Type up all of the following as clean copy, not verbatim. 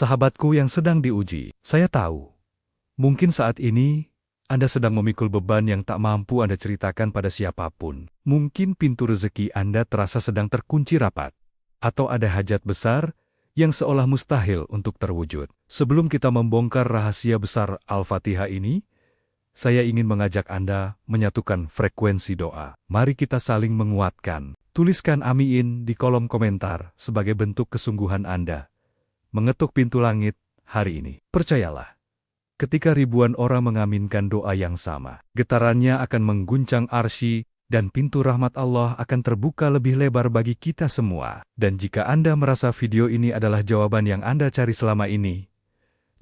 Sahabatku yang sedang diuji, saya tahu. Mungkin saat ini, Anda sedang memikul beban yang tak mampu Anda ceritakan pada siapapun. Mungkin pintu rezeki Anda terasa sedang terkunci rapat. Atau ada hajat besar yang seolah mustahil untuk terwujud. Sebelum kita membongkar rahasia besar Al-Fatihah ini, saya ingin mengajak Anda menyatukan frekuensi doa. Mari kita saling menguatkan. Tuliskan Amin di kolom komentar sebagai bentuk kesungguhan Anda mengetuk pintu langit hari ini. Percayalah, ketika ribuan orang mengaminkan doa yang sama, getarannya akan mengguncang arsy dan pintu rahmat Allah akan terbuka lebih lebar bagi kita semua. Dan jika Anda merasa video ini adalah jawaban yang Anda cari selama ini,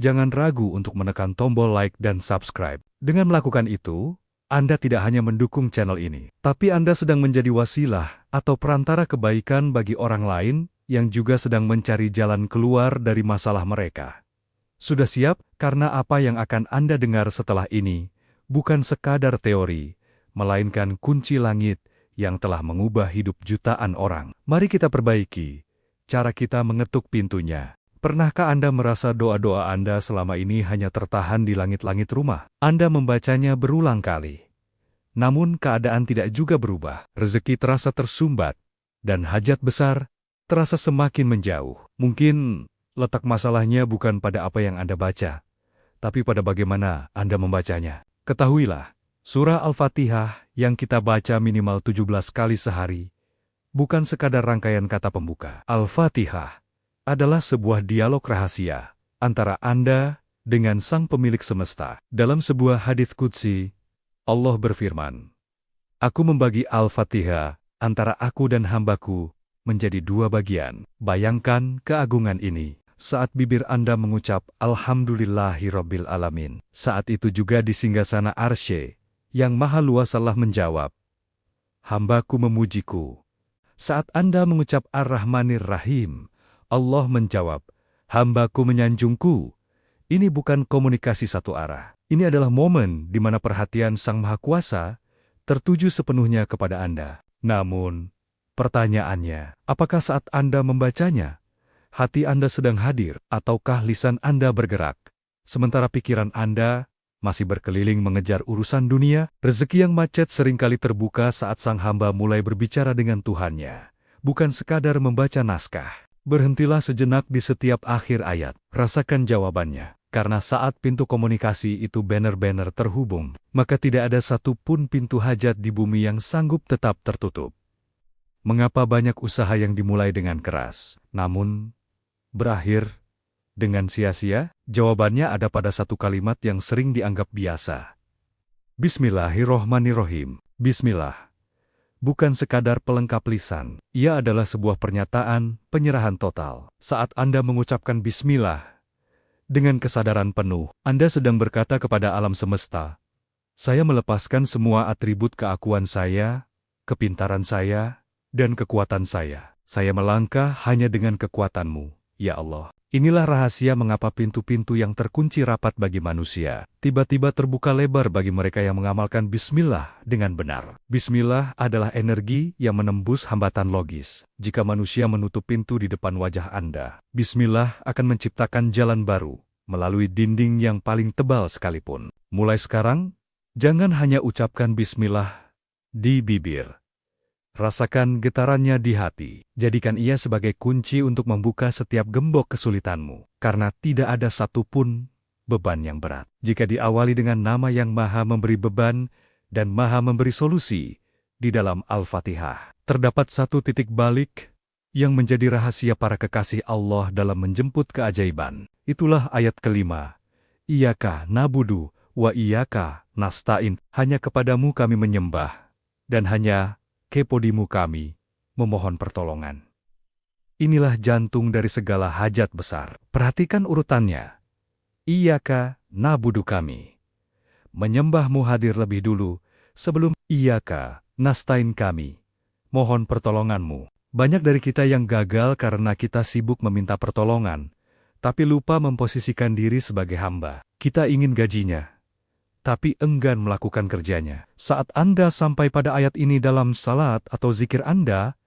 jangan ragu untuk menekan tombol like dan subscribe. Dengan melakukan itu, Anda tidak hanya mendukung channel ini, tapi Anda sedang menjadi wasilah atau perantara kebaikan bagi orang lain yang juga sedang mencari jalan keluar dari masalah mereka. Sudah siap? Karena apa yang akan Anda dengar setelah ini bukan sekadar teori, melainkan kunci langit yang telah mengubah hidup jutaan orang. Mari kita perbaiki cara kita mengetuk pintunya. Pernahkah Anda merasa doa-doa Anda selama ini hanya tertahan di langit-langit rumah? Anda membacanya berulang kali, namun keadaan tidak juga berubah. Rezeki terasa tersumbat, dan hajat besar terasa semakin menjauh. Mungkin letak masalahnya bukan pada apa yang Anda baca, tapi pada bagaimana Anda membacanya. Ketahuilah, surah Al-Fatihah yang kita baca minimal 17 kali sehari bukan sekadar rangkaian kata pembuka. Al-Fatihah adalah sebuah dialog rahasia antara Anda dengan Sang Pemilik Semesta. Dalam sebuah hadits qudsi, Allah berfirman, "Aku membagi Al-Fatihah antara aku dan hambaku menjadi dua bagian." Bayangkan keagungan ini saat bibir Anda mengucap Alhamdulillahirabbil alamin. Saat itu juga di singgasana arsy yang maha luas Allah menjawab, "Hambaku memujiku." Saat Anda mengucap Ar-Rahmanir Rahim, Allah menjawab, "Hambaku menyanjungku." Ini bukan komunikasi satu arah. Ini adalah momen di mana perhatian Sang Maha Kuasa tertuju sepenuhnya kepada Anda. Namun, pertanyaannya, apakah saat Anda membacanya, hati Anda sedang hadir, ataukah lisan Anda bergerak, sementara pikiran Anda masih berkeliling mengejar urusan dunia? Rezeki yang macet seringkali terbuka saat sang hamba mulai berbicara dengan Tuhannya, bukan sekadar membaca naskah. Berhentilah sejenak di setiap akhir ayat, rasakan jawabannya. Karena saat pintu komunikasi itu benar-benar terhubung, maka tidak ada satupun pintu hajat di bumi yang sanggup tetap tertutup. Mengapa banyak usaha yang dimulai dengan keras, namun berakhir dengan sia-sia? Jawabannya ada pada satu kalimat yang sering dianggap biasa. Bismillahirrohmanirrohim. Bismillah bukan sekadar pelengkap lisan, ia adalah sebuah pernyataan penyerahan total. Saat Anda mengucapkan Bismillah dengan kesadaran penuh, Anda sedang berkata kepada alam semesta, "Saya melepaskan semua atribut keakuan saya, kepintaran saya, dan kekuatan saya. Saya melangkah hanya dengan kekuatan-Mu, ya Allah." Inilah rahasia mengapa pintu-pintu yang terkunci rapat bagi manusia tiba-tiba terbuka lebar bagi mereka yang mengamalkan Bismillah dengan benar. Bismillah adalah energi yang menembus hambatan logis. Jika manusia menutup pintu di depan wajah Anda, Bismillah akan menciptakan jalan baru melalui dinding yang paling tebal sekalipun. Mulai sekarang, jangan hanya ucapkan Bismillah di bibir. Rasakan getarannya di hati. Jadikan ia sebagai kunci untuk membuka setiap gembok kesulitanmu. Karena tidak ada satupun beban yang berat jika diawali dengan nama yang maha memberi beban dan maha memberi solusi. Di dalam Al-Fatihah terdapat satu titik balik yang menjadi rahasia para kekasih Allah dalam menjemput keajaiban. Itulah ayat kelima. Iyyaka na'budu wa iyyaka nasta'in. Hanya kepadamu kami menyembah, dan hanya kepodimu kami memohon pertolongan. Inilah jantung dari segala hajat besar. Perhatikan urutannya. Iyyaka na'budu kami. Menyembahmu hadir lebih dulu, sebelum iyyaka nasta'in kami mohon pertolonganmu. Banyak dari kita yang gagal karena kita sibuk meminta pertolongan, tapi lupa memposisikan diri sebagai hamba. Kita ingin gajinya, tapi enggan melakukan kerjanya. Saat Anda sampai pada ayat ini dalam salat atau zikir Anda,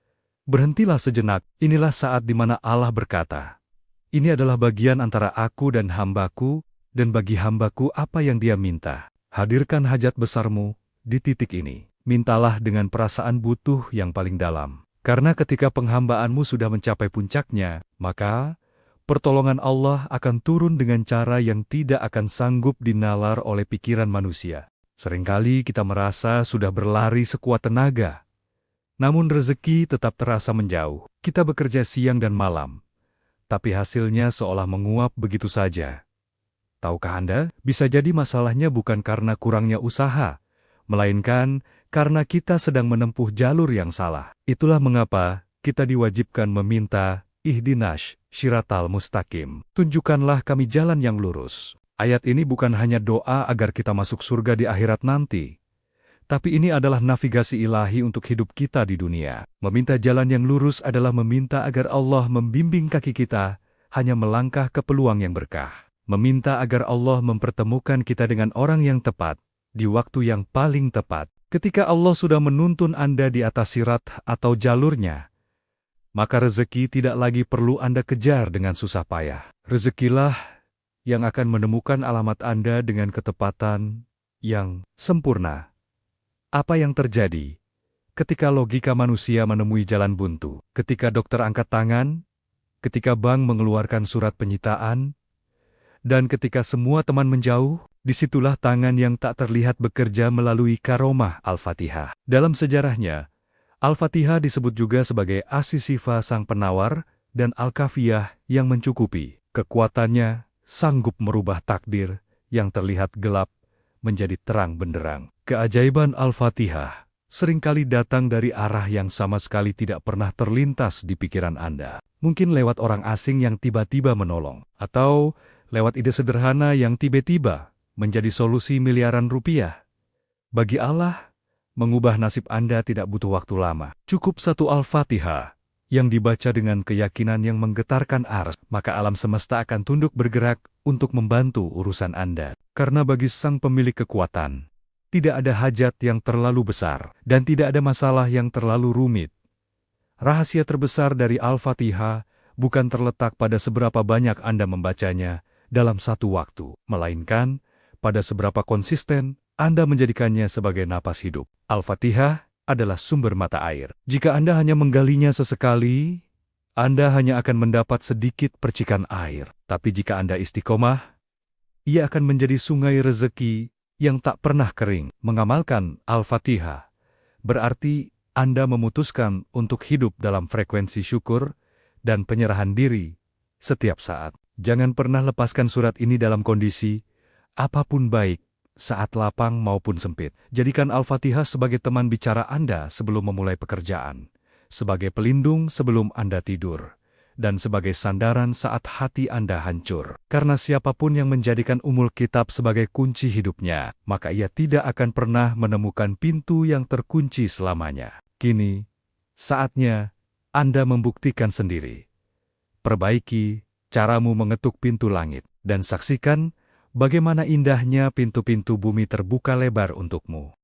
berhentilah sejenak. Inilah saat di mana Allah berkata, Ini adalah bagian antara aku dan hambaku, dan bagi hambaku apa yang dia minta. Hadirkan hajat besarmu di titik ini. Mintalah dengan perasaan butuh yang paling dalam. Karena ketika penghambaanmu sudah mencapai puncaknya, maka pertolongan Allah akan turun dengan cara yang tidak akan sanggup dinalar oleh pikiran manusia. Seringkali kita merasa sudah berlari sekuat tenaga, namun rezeki tetap terasa menjauh. Kita bekerja siang dan malam, tapi hasilnya seolah menguap begitu saja. Tahukah Anda, bisa jadi masalahnya bukan karena kurangnya usaha, melainkan karena kita sedang menempuh jalur yang salah. Itulah mengapa kita diwajibkan meminta, ihdinas syiratal mustaqim. Tunjukkanlah kami jalan yang lurus. Ayat ini bukan hanya doa agar kita masuk surga di akhirat nanti, tapi ini adalah navigasi ilahi untuk hidup kita di dunia. Meminta jalan yang lurus adalah meminta agar Allah membimbing kaki kita hanya melangkah ke peluang yang berkah. Meminta agar Allah mempertemukan kita dengan orang yang tepat, di waktu yang paling tepat. Ketika Allah sudah menuntun Anda di atas sirat atau jalurnya, maka rezeki tidak lagi perlu Anda kejar dengan susah payah. Rezekilah yang akan menemukan alamat Anda dengan ketepatan yang sempurna. Apa yang terjadi ketika logika manusia menemui jalan buntu? Ketika dokter angkat tangan, ketika bank mengeluarkan surat penyitaan, dan ketika semua teman menjauh, disitulah tangan yang tak terlihat bekerja melalui karomah Al-Fatihah. Dalam sejarahnya, Al-Fatihah disebut juga sebagai As-Sifa sang penawar dan Al-Kafiyah yang mencukupi. Kekuatannya sanggup merubah takdir yang terlihat gelap menjadi terang benderang. Keajaiban Al-Fatihah seringkali datang dari arah yang sama sekali tidak pernah terlintas di pikiran Anda. Mungkin lewat orang asing yang tiba-tiba menolong, atau lewat ide sederhana yang tiba-tiba menjadi solusi miliaran rupiah. Bagi Allah, mengubah nasib Anda tidak butuh waktu lama. Cukup satu Al-Fatihah yang dibaca dengan keyakinan yang menggetarkan ars, maka alam semesta akan tunduk bergerak untuk membantu urusan Anda. Karena bagi sang pemilik kekuatan, tidak ada hajat yang terlalu besar, dan tidak ada masalah yang terlalu rumit. Rahasia terbesar dari Al-Fatihah bukan terletak pada seberapa banyak Anda membacanya dalam satu waktu, melainkan pada seberapa konsisten Anda menjadikannya sebagai napas hidup. Al-Fatihah adalah sumber mata air. Jika Anda hanya menggalinya sesekali, Anda hanya akan mendapat sedikit percikan air. Tapi jika Anda istiqomah, ia akan menjadi sungai rezeki yang tak pernah kering. Mengamalkan Al-Fatihah berarti Anda memutuskan untuk hidup dalam frekuensi syukur dan penyerahan diri setiap saat. Jangan pernah lepaskan surat ini dalam kondisi apapun, baik saat lapang maupun sempit. Jadikan Al-Fatihah sebagai teman bicara Anda sebelum memulai pekerjaan, sebagai pelindung sebelum Anda tidur, dan sebagai sandaran saat hati Anda hancur. Karena siapapun yang menjadikan Ummul Kitab sebagai kunci hidupnya, maka ia tidak akan pernah menemukan pintu yang terkunci selamanya. Kini, saatnya Anda membuktikan sendiri. Perbaiki caramu mengetuk pintu langit, dan saksikan bagaimana indahnya pintu-pintu bumi terbuka lebar untukmu.